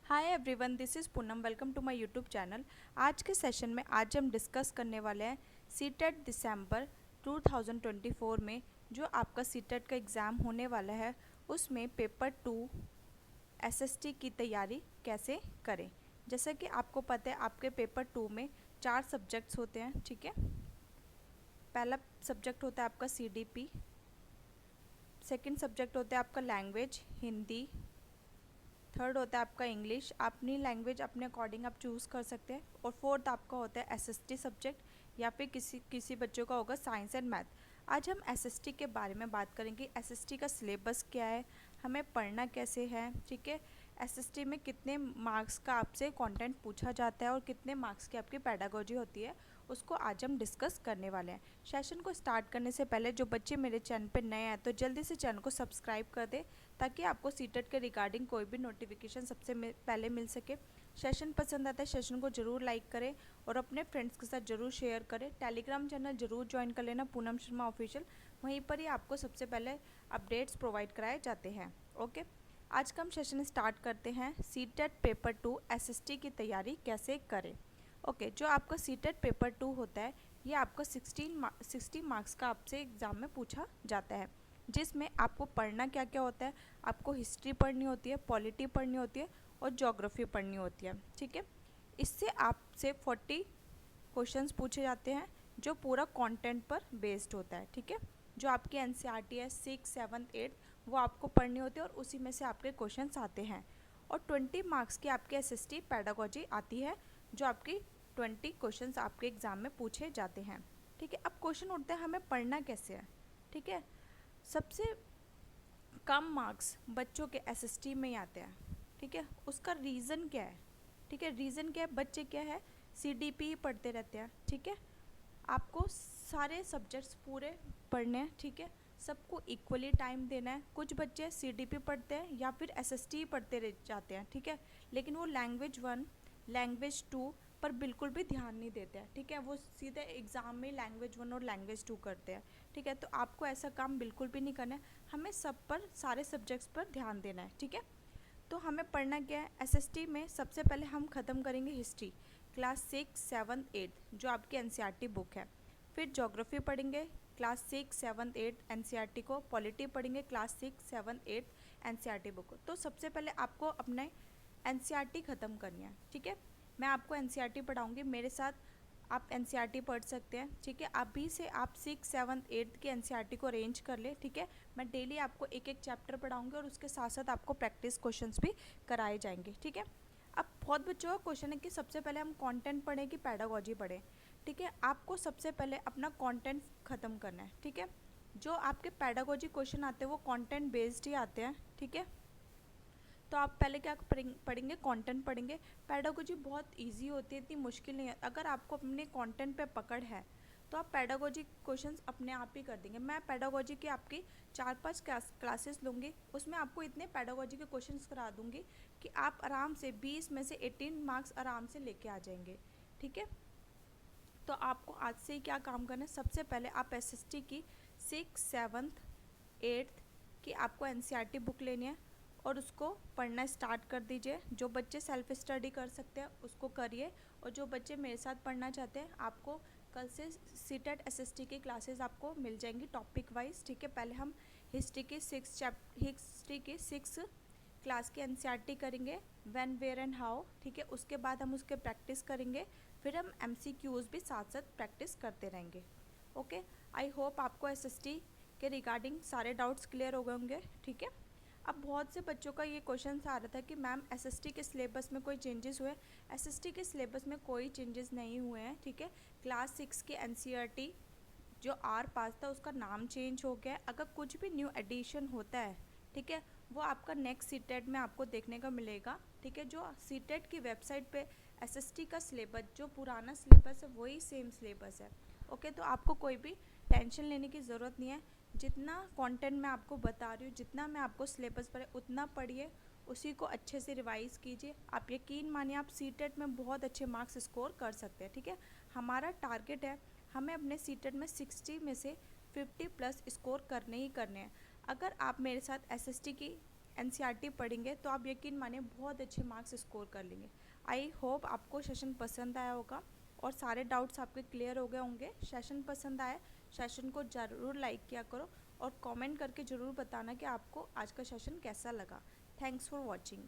Hi everyone, this is Poonam. Welcome to my YouTube channel. आज के session में आज हम डिस्कस करने वाले हैं सीटेट दिसंबर 2024 में जो आपका सीटेट का एग्ज़ाम होने वाला है उसमें पेपर 2 एसएसटी की तैयारी कैसे करें। जैसा कि आपको पता है आपके पेपर 2 में 4 सब्जेक्ट्स होते हैं, ठीक है। पहला सब्जेक्ट होता है आपका सीडीपी, सेकंड सब्जेक्ट होता है आपका लैंग्वेज हिंदी, थर्ड होता है आपका इंग्लिश, अपनी लैंग्वेज अपने अकॉर्डिंग आप चूज़ कर सकते हैं, और फोर्थ आपका होता है एसएसटी सब्जेक्ट या फिर किसी बच्चों का होगा साइंस एंड मैथ। आज हम एसएसटी के बारे में बात करेंगे। एसएसटी का सिलेबस क्या है, हमें पढ़ना कैसे है, ठीक है। एसएसटी में कितने मार्क्स का आपसे कंटेंट पूछा जाता है और कितने मार्क्स की आपकी पेडागोजी होती है, उसको आज हम डिस्कस करने वाले हैं। सेशन को स्टार्ट करने से पहले जो बच्चे मेरे चैनल पर नए हैं तो जल्दी से चैनल को सब्सक्राइब कर दे ताकि आपको सीटेट के रिगार्डिंग कोई भी नोटिफिकेशन सबसे पहले मिल सके। सेशन पसंद आता है सेशन को ज़रूर लाइक करें और अपने फ्रेंड्स के साथ ज़रूर शेयर करें। टेलीग्राम चैनल ज़रूर ज्वाइन कर लेना, पूनम शर्मा ऑफिशियल, वहीं पर ही आपको सबसे पहले अपडेट्स प्रोवाइड कराए जाते हैं। ओके, आज का हम सेशन स्टार्ट करते हैं। सीटेट पेपर 2 एसएसटी की तैयारी कैसे करें। ओके, जो आपका सीटेट पेपर 2 होता है ये आपका 60 मार्क्स का आपसे एग्ज़ाम में पूछा जाता है, जिसमें आपको पढ़ना क्या क्या होता है। आपको हिस्ट्री पढ़नी होती है, पॉलिटी पढ़नी होती है और ज्योग्राफी पढ़नी होती है, ठीक है। इससे आपसे 40 क्वेश्चंस पूछे जाते हैं जो पूरा कंटेंट पर बेस्ड होता है, ठीक है। जो आपकी एनसीईआरटी है 6, 7, 8 वो आपको पढ़नी होती है और उसी में से आपके क्वेश्चंस आते हैं। और 20 मार्क्स की आपकी एसएसटी पेडागोजी आती है जो आपकी 20 क्वेश्चंस आपके एग्ज़ाम में पूछे जाते हैं, ठीक है। अब क्वेश्चन उठता है हमें पढ़ना कैसे है, ठीक है। सबसे कम मार्क्स बच्चों के एसएसटी में ही आते हैं, ठीक है। उसका रीज़न क्या है, ठीक है। रीज़न क्या है, बच्चे क्या है सीडीपी ही पढ़ते रहते हैं, ठीक है। आपको सारे सब्जेक्ट्स पूरे पढ़ने हैं, ठीक है। सबको इक्वली टाइम देना है। कुछ बच्चे सीडीपी पढ़ते हैं या फिर एसएसटी पढ़ते रह जाते हैं, ठीक है, लेकिन वो लैंग्वेज 1 लैंग्वेज 2 पर बिल्कुल भी ध्यान नहीं देते हैं, ठीक है। वो सीधे एग्ज़ाम में लैंग्वेज 1 और लैंग्वेज 2 करते हैं, ठीक है। तो आपको ऐसा काम बिल्कुल भी नहीं करना है, हमें सब पर सारे सब्जेक्ट्स पर ध्यान देना है, ठीक है। तो हमें पढ़ना क्या है एसएसटी में। सबसे पहले हम ख़त्म करेंगे हिस्ट्री क्लास 6, 7, 8 जो आपकी एनसीईआरटी बुक है। फिर ज्योग्राफी पढ़ेंगे क्लास 6, 7, 8 एनसीईआरटी को। पॉलिटी पढ़ेंगे क्लास 6, 7, 8 एनसीईआरटी बुक को। तो सबसे पहले आपको अपने एनसीईआरटी ख़त्म करनी है, ठीक है। मैं आपको एनसीईआरटी पढ़ाऊँगी, मेरे साथ आप एनसीईआरटी पढ़ सकते हैं, ठीक है। अभी से आप 6, 7, 8 की एनसीईआरटी को अरेंज कर ले, ठीक है। मैं डेली आपको एक एक चैप्टर पढ़ाऊँगी और उसके साथ साथ आपको प्रैक्टिस क्वेश्चंस भी कराए जाएंगे, ठीक है। अब बहुत बच्चों का क्वेश्चन है कि सबसे पहले हम कंटेंट पढ़ें कि पैडागोजी पढ़ें, ठीक है। आपको सबसे पहले अपना कंटेंट ख़त्म करना है, ठीक है। जो आपके पैडागोजी क्वेश्चन आते हैं वो कंटेंट बेस्ड ही आते हैं, ठीक है। तो आप पहले क्या पढ़ेंगे, कंटेंट पढ़ेंगे। पेडागोजी बहुत इजी होती है, इतनी मुश्किल नहीं है। अगर आपको अपने कंटेंट पे पकड़ है तो आप पेडागोजी क्वेश्चंस अपने आप ही कर देंगे। मैं पेडागोजी की आपकी 4-5 क्लासेस लूँगी, उसमें आपको इतने पेडागोजी के क्वेश्चंस करा दूँगी कि आप आराम से 20 में से 18 मार्क्स आराम से लेके आ जाएंगे, ठीक है। तो आपको आज से ही क्या काम करना है, सबसे पहले आप एसएसटी की 6, 7, 8 की आपको एनसीईआरटी बुक लेनी है और उसको पढ़ना स्टार्ट कर दीजिए। जो बच्चे सेल्फ स्टडी कर सकते हैं उसको करिए, और जो बच्चे मेरे साथ पढ़ना चाहते हैं आपको कल से सीटेट एसएसटी की क्लासेस आपको मिल जाएंगी टॉपिक वाइज, ठीक है। पहले हम हिस्ट्री की 6 क्लास की एनसीईआरटी करेंगे, व्हेन वेयर एंड हाउ, ठीक है। उसके बाद हम उसके प्रैक्टिस करेंगे, फिर हम एमसीक्यूज़ भी साथ साथ प्रैक्टिस करते रहेंगे। ओके, आई होप आपको एसएसटी के रिगार्डिंग सारे डाउट्स क्लियर हो गए होंगे, ठीक है। अब बहुत से बच्चों का ये क्वेश्चन आ रहा था कि मैम एसएसटी के सिलेबस में कोई चेंजेस हुए। एसएसटी के सिलेबस में कोई चेंजेस नहीं हुए हैं, ठीक है। क्लास 6 की एनसीईआरटी जो आर पास था उसका नाम चेंज हो गया है। अगर कुछ भी न्यू एडिशन होता है, ठीक है, वो आपका नेक्स्ट सीटेट में आपको देखने को मिलेगा, ठीक है। जो सीटेट की वेबसाइट पे एसएसटी का सिलेबस जो पुराना सिलेबस है वही सेम सिलेबस है, ओके। तो आपको कोई भी टेंशन लेने की ज़रूरत नहीं है। जितना कंटेंट मैं आपको बता रही हूँ, जितना मैं आपको सिलेबस पर उतना पढ़िए, उसी को अच्छे से रिवाइज कीजिए। आप यकीन मानिए आप सीटेट में बहुत अच्छे मार्क्स स्कोर कर सकते हैं, ठीक है। हमारा टारगेट है हमें अपने सीटेट में 60 में से 50 प्लस स्कोर करने ही करने हैं। अगर आप मेरे साथ एसएसटी की एनसीईआरटी पढ़ेंगे तो आप यकीन मानिए बहुत अच्छे मार्क्स स्कोर कर लेंगे। आई होप आपको सेशन पसंद आया होगा और सारे डाउट्स आपके क्लियर हो गए होंगे। सेशन पसंद आए, सेशन को ज़रूर लाइक किया करो और कमेंट करके ज़रूर बताना कि आपको आज का सेशन कैसा लगा। Thanks for watching.